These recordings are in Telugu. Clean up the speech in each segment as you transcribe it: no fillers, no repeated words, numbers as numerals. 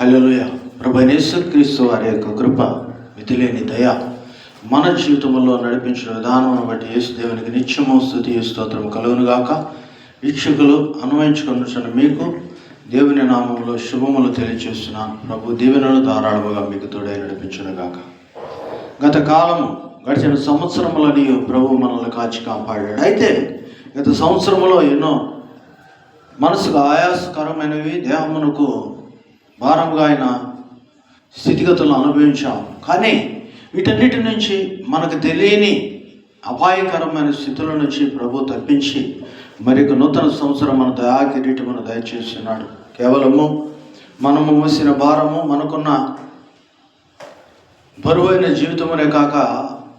హల్లెలూయా. ప్రభువైన యేసుక్రీస్తు వారి యొక్క కృప, మితిలేని దయ మన జీవితంలో నడిపించిన విధానం బట్టి యేసు దేవునికి నిత్యము స్తుతి స్తోత్రం కలుగునుగాక. వీక్షకులు అన్వయించుకున్న మీకు దేవుని నామంలో శుభములు తెలియజేస్తున్నాను. ప్రభు దీవెనలు ధారాళముగా మీకు తోడై నడిపించునుగాక. గత కాలము గడిచిన సంవత్సరములని ప్రభు మనల్ని కాచి కాపాడాడు. అయితే గత సంవత్సరంలో ఎన్నో మనసుకు ఆయాసకరమైనవి, దేహమునకు భారంగా అయిన స్థితిగతులను అనుభవించాం. కానీ వీటన్నిటి నుంచి మనకు తెలియని అపాయకరమైన స్థితుల నుంచి ప్రభు తప్పించి మరొక నూతన సంవత్సరం మన దయా కిరీటమును దయచేస్తున్నాడు. కేవలము మనము మోసిన భారము, మనకున్న బరువైన జీవితమునే కాక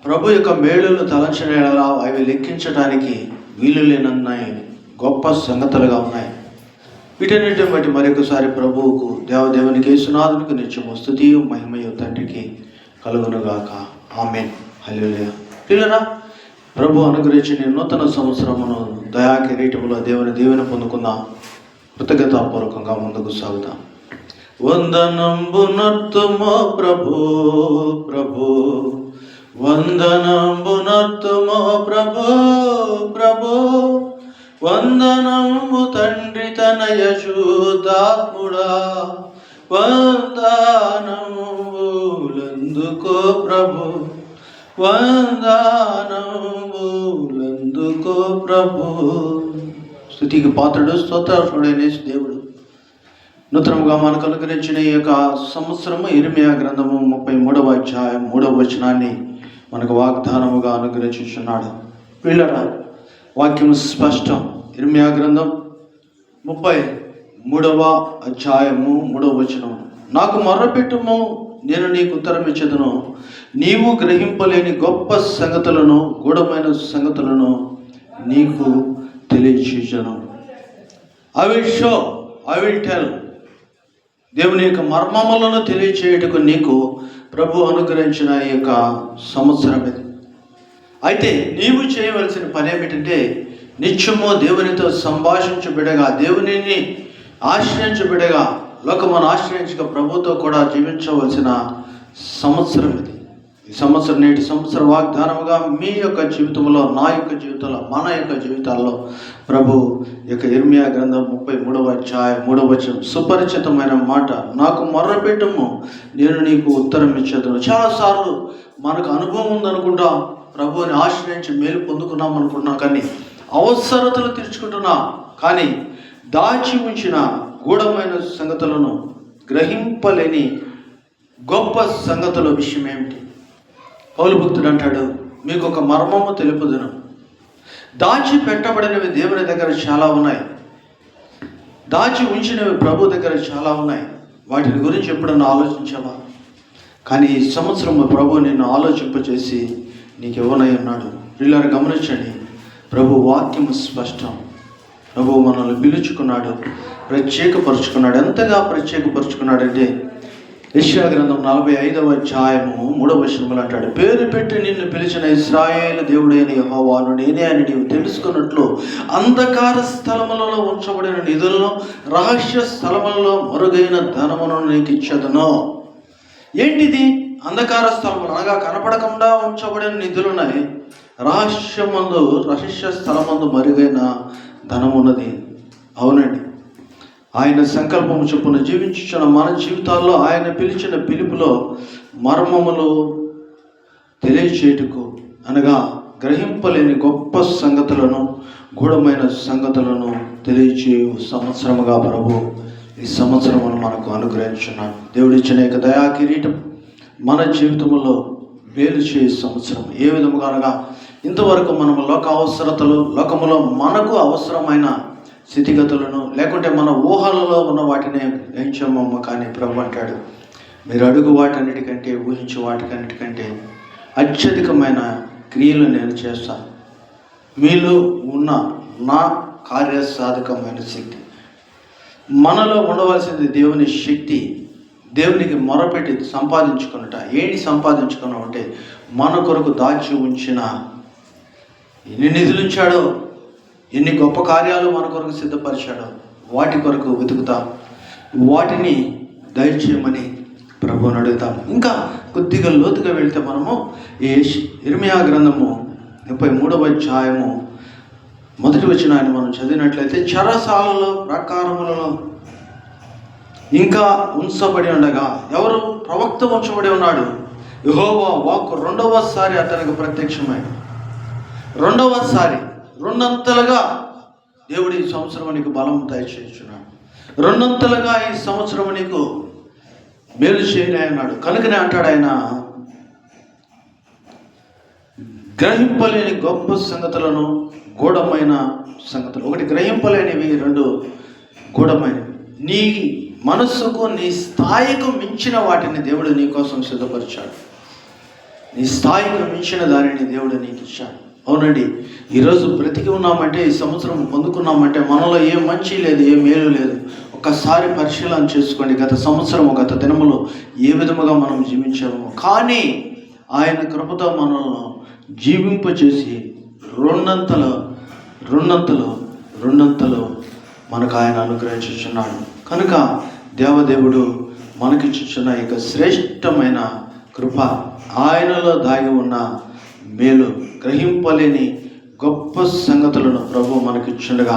ప్రభు యొక్క మేలులు తలంచనేలా అవి లెక్కించడానికి వీలు లేనన్నాయి గొప్ప సంగతులుగా ఉన్నాయి. వీటన్నిటిని బట్టి మరొకసారి ప్రభువుకు దేవదేవునికి యేసునాథునికి నిత్యము స్తుతియు మహిమయు తండ్రికి కలుగునుగాక. ఆమేన్. హల్లెలూయా. పిల్లరా, ప్రభు అనుగ్రహించిన నూతన సంవత్సరమును దయా కిరీటములో దేవుని దీవెన పొందుకుందాం. కృతజ్ఞతాపూర్వకంగా ముందుకు సాగుతాం. వందనంబునర్తుమో ప్రభు ప్రభు, వందనంబునర్తుమో ప్రభు ప్రభు, వందనంబు తండ్రి తనయ శుద్ధాత్ముడా, వందనములందుకో ప్రభు, వందనములందుకో ప్రభు. స్తుతికి పాత్రుడు, స్తోత్రార్హుడైన దేవుడు నూతనముగా మనకు అనుగ్రహించిన ఈ యొక్క సంవత్సరము ఇర్మియా గ్రంథము 33వ అధ్యాయం 3వ వచనాన్ని మనకు వాగ్దానముగా అనుగ్రహించుచున్నాడు. పిల్లరా, వాక్యం స్పష్టం. ఇర్మియా గ్రంథం 33వ అధ్యాయము 3వ వచనం. నాకు మొర్రపెట్టుము, నేను నీకు ఉత్తరం ఇచ్చేదను, నీవు గ్రహింపలేని గొప్ప సంగతులను, గూఢమైన సంగతులను నీకు తెలియచేయను. I will show, I will tell. దేవుని యొక్క మర్మములను తెలియచేయటకు నీకు ప్రభు అనుగ్రహించిన ఈ యొక్క సంవత్సరం ఇది. అయితే నీవు చేయవలసిన పని ఏమిటంటే, నిత్యము దేవునితో సంభాషించబిడగా, దేవునిని ఆశ్రయించబిడగా, లోకమును ఆశ్రయించక ప్రభుతో కూడా జీవించవలసిన సంవత్సరం ఇది. ఈ సంవత్సరం, నేటి సంవత్సర వాగ్దానముగా మీ యొక్క జీవితంలో, నా యొక్క జీవితంలో, మన యొక్క జీవితాల్లో ప్రభు యొక్క ఇర్మియా గ్రంథం 33వ అధ్యాయం 3వ వచనం సుపరిచితమైన మాట. నాకు మొర్రపెట్టుము, నేను నీకు ఉత్తరం ఇచ్చేదను. చాలాసార్లు మనకు అనుభవం ఉందనుకుంటాం, ప్రభువుని ఆశ్రయించి మేలు పొందుకున్నాం అనుకుంటున్నాం, కానీ అవసరతలు తీర్చుకుంటున్నాం. కానీ దాచి ఉంచిన గూఢమైన సంగతులను, గ్రహింపలేని గొప్ప సంగతుల విషయం ఏమిటి? పౌలు భక్తుడు అంటాడు, మీకు ఒక మర్మము తెలుపుదును. దాచి పెట్టబడినవి దేవుని దగ్గర చాలా ఉన్నాయి, దాచి ఉంచినవి ప్రభు దగ్గర చాలా ఉన్నాయి. వాటిని గురించి ఎప్పుడన్నా ఆలోచించావా? కానీ ఈ సంవత్సరం ప్రభు నిన్ను ఆలోచింపచేసి నీకు ఇవ్వనై ఉన్నాడు. వీళ్ళని గమనించండి, ప్రభు వాక్యము స్పష్టం. ప్రభు మనల్ని పిలుచుకున్నాడు, ప్రత్యేకపరుచుకున్నాడు. ఎంతగా ప్రత్యేకపరుచుకున్నాడంటే, యెషయా గ్రంథం 45వ అధ్యాయము 3వ వచనములో అంటాడు, పేరు పెట్టి నిన్ను పిలిచిన ఇశ్రాయేలు దేవుడైన యెహోవాను నేనే అని నీవు తెలుసుకున్నట్లు అంధకార స్థలములలో ఉంచబడిన నిధులను, రహస్య స్థలములలో మరుగైన ధనమును నీకు ఇచ్చేదను. ఏంటిది? అంధకార స్థలములు అనగా కనపడకుండా ఉంచబడిన నిధులున్నాయి. రహస్య స్థలమందు మరుగైన ధనమున్నది. అవునండి, ఆయన సంకల్పము చొప్పున జీవించుచున్న మన జీవితాల్లో ఆయన పిలిచిన పిలుపులో మర్మములు తెలియచేయుటకు, అనగా గ్రహింపలేని గొప్ప సంగతులను, గూఢమైన సంగతులను తెలియచేయు సంవత్సరముగా ప్రభు ఈ సంవత్సరమును మనకు అనుగ్రహించున్నాడు. దేవుడిచ్చిన యొక్క దయా కిరీటం మన జీవితంలో వేలు చేయ సంవత్సరం. ఏ విధముగా అనగా, ఇంతవరకు మనము లోక అవసరతలు, లోకములో మనకు అవసరమైన స్థితిగతులను, లేకుంటే మన ఊహలలో ఉన్న వాటినే గ్రహించామమ్మ. కానీ ప్రభు అంటాడు, మీరు అడుగు వాటన్నిటికంటే, ఊహించే వాటికన్నిటికంటే అత్యధికమైన క్రియలు నేను చేస్తాను. మీలో ఉన్న నా కార్యసాధకమైన శక్తి. మనలో ఉండవలసింది దేవుని శక్తి. దేవునికి మొరపెట్టి సంపాదించుకున్నట. ఏంటి సంపాదించుకున్నాం అంటే, మన కొరకు దాచి ఉంచిన ఎన్ని నిధులు ఉంచాడో, ఎన్ని గొప్ప కార్యాలు మన కొరకు సిద్ధపరిచాడో వాటి కొరకు వెతుకుతాం. వాటిని దయచేయమని ప్రభువుని అడుగుతాం. ఇంకా కొద్దిగా లోతుగా వెళ్తే మనము ఈ ఇర్మియా గ్రంథము 33వ అధ్యాయము 1వ వచనాన్ని మనం చదివినట్లయితే, చెరసాలలో ప్రాకారములలో ఇంకా ఉంచబడి ఉండగా ఎవరు? ప్రవక్త ఉంచబడి ఉన్నాడు. యెహోవా వాక్కు రెండవసారి అతనికి ప్రత్యక్షమై రెండవసారి రెండంతలుగా దేవుడు ఈ సంవత్సరం నీకు బలం దయచేస్తున్నాడు, రెండంతలుగా ఈ సంవత్సరం నీకు మేలు చేయని అన్నాడు. కనుకనే అంటాడు ఆయన, గ్రహింపలేని గొప్ప సంగతులను, గూఢమైన సంగతులు. ఒకటి గ్రహింపలేనివి, రెండు గూఢమైనవి. నీ మనస్సుకు నీ స్థాయికి మించిన వాటిని దేవుడు నీ కోసం సిద్ధపరిచాడు. నీ స్థాయికి మించిన దానిని దేవుడు నీకు ఇచ్చాడు. అవునండి, ఈరోజు బ్రతికి ఉన్నామంటే, ఈ సంవత్సరం పొందుకున్నామంటే మనలో ఏ మంచి లేదు, ఏ మేలు లేదు. ఒక్కసారి పరిశీలన చేసుకోండి, గత సంవత్సరం, గత దినములో ఏ విధముగా మనం జీవించాము. కానీ ఆయన కృపతో మనల్ని జీవింపచేసి రెండంతలు మనకు ఆయన అనుగ్రహించుచున్నాడు. కనుక దేవదేవుడు మనకిచ్చుచున్న ఇక శ్రేష్టమైన కృప, ఆయనలో దాగి ఉన్న మేలు, గ్రహింపలేని గొప్ప సంగతులను ప్రభు మనకిచ్చుండగా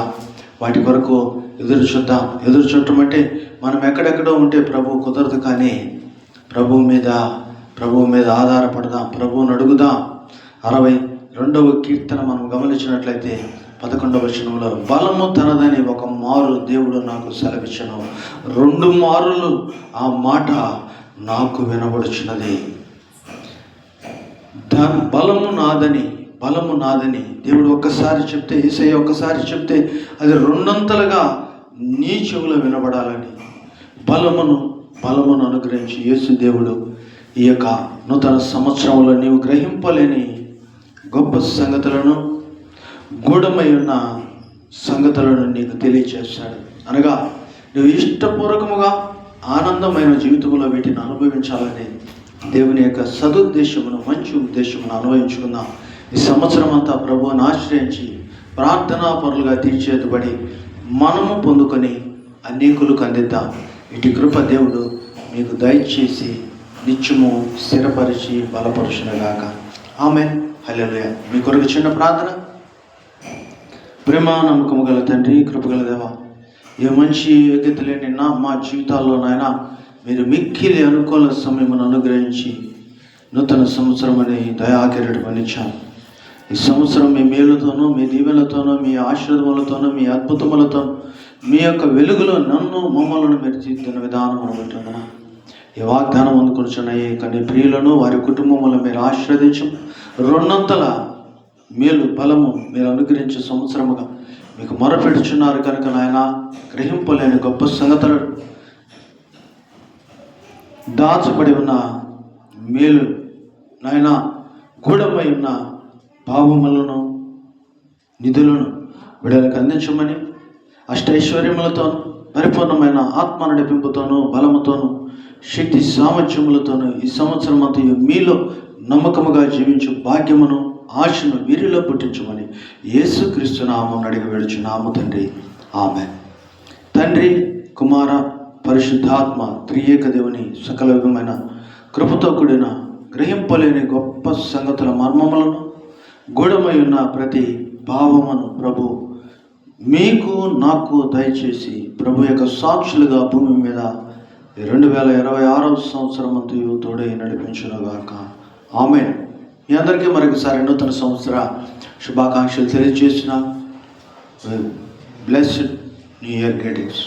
వాటి కొరకు ఎదురు చూద్దాం. ఎదురు చూడటం అంటే మనం ఎక్కడెక్కడో ఉంటే ప్రభు కుదరదు, కానీ ప్రభువు మీద ఆధారపడదాం, ప్రభువుని అడుగుదాం. 62వ కీర్తన మనం గమనించినట్లయితే 11వ వచనంలో, బలము తనదని ఒక మారు దేవుడు నాకు సెలవిచ్చను, 2 మారులు ఆ మాట నాకు వినబడుచున్నది. బలము నాదని దేవుడు ఒక్కసారి చెప్తే, యేసయ్య ఒక్కసారి చెప్తే అది రెండంతలుగా నీ చెవులో వినబడాలని బలమును అనుగ్రహించి యేసు దేవుడు ఈ యొక్క నూతన సంవత్సరంలో నీవు గ్రహింపలేని గొప్ప సంగతులను, గూఢమై ఉన్న సంగతులను నీకు తెలియచేస్తాడు. అనగా నువ్వు ఇష్టపూర్వకముగా ఆనందమైన జీవితంలో వీటిని అనుభవించాలని దేవుని యొక్క సదుద్దేశమును, మంచి ఉద్దేశమును అనుభవించుకుందాం. ఈ సంవత్సరం అంతా ప్రభువుని ఆశ్రయించి ప్రార్థనా పరులుగా తీర్చేతబడి మనము పొందుకొని అనేకులకు అందిద్దాం. ఇటు కృప దేవుడు మీకు దయచేసి నిత్యము స్థిరపరిచి బలపరుచునుగాక. ఆమేన్. హల్లెలూయా. మీ కొరకు చిన్న ప్రార్థన. ప్రేమ నమ్మకము గల తండ్రి, కృపగల దేవా, ఏ మంచి యోగ్యత లేని మా జీవితాల్లో నాయన మీరు మిక్కిలి అనుకూల సమయమును అనుగ్రహించి నూతన సంవత్సరం అని దయాకిరీటం అందించాను. ఈ సంవత్సరం మీ మేలుతోనూ, మీ దీవెనలతోనూ, మీ ఆశీర్వాదములతోనూ, మీ అద్భుతములతోనూ, మీ యొక్క వెలుగులో మమ్మల్ని మీరు తీర్చిన విధానం అనుకుంటున్నా. ఈ వాగ్దానం అందుకొనిచున్నాయి కానీ ప్రియులను, వారి కుటుంబములను మీరు ఆశీర్వదించం, రెండంతల మేలు, బలము మీరు అనుగ్రహించే సంవత్సరముగా మీకు మొరపెడుచున్నారు. కనుక నాయన గ్రహింపలేని గొప్ప సంగతులు, దాచబడి ఉన్న మేలు నాయన, గూఢమై ఉన్న భావములను, నిధులను విడుదలకు అందించమని, అష్టైశ్వర్యములతోనూ, పరిపూర్ణమైన ఆత్మ నడిపింపుతోనూ, బలముతోనూ, శక్తి సామర్థ్యములతోనూ ఈ సంవత్సరం అంతా మీలో నమ్మకముగా జీవించు భాగ్యమును, ఆశను వీరిలో పుట్టించమని యేసుక్రీస్తు నామం అడిగి వేడుచున్నాము తండ్రి. ఆమేన్. తండ్రి, కుమార, పరిశుద్ధాత్మ త్రియేక దేవుని సకల విధమైన కృపతో కూడిన గ్రహింపలేని గొప్ప సంగతుల మర్మములను, గూఢమై ఉన్న ప్రతి భావమును ప్రభు మీకు నాకు దయచేసి ప్రభు యొక్క సాక్షులుగా భూమి మీద 2026వ సంవత్సరం అంతయు తోడై నడిపించునుగాక. ఆమేన్. మీ అందరికీ మరొకసారి నూతన సంవత్సర శుభాకాంక్షలు తెలియజేసిన బ్లెస్డ్ న్యూ ఇయర్ గ్రీటింగ్స్.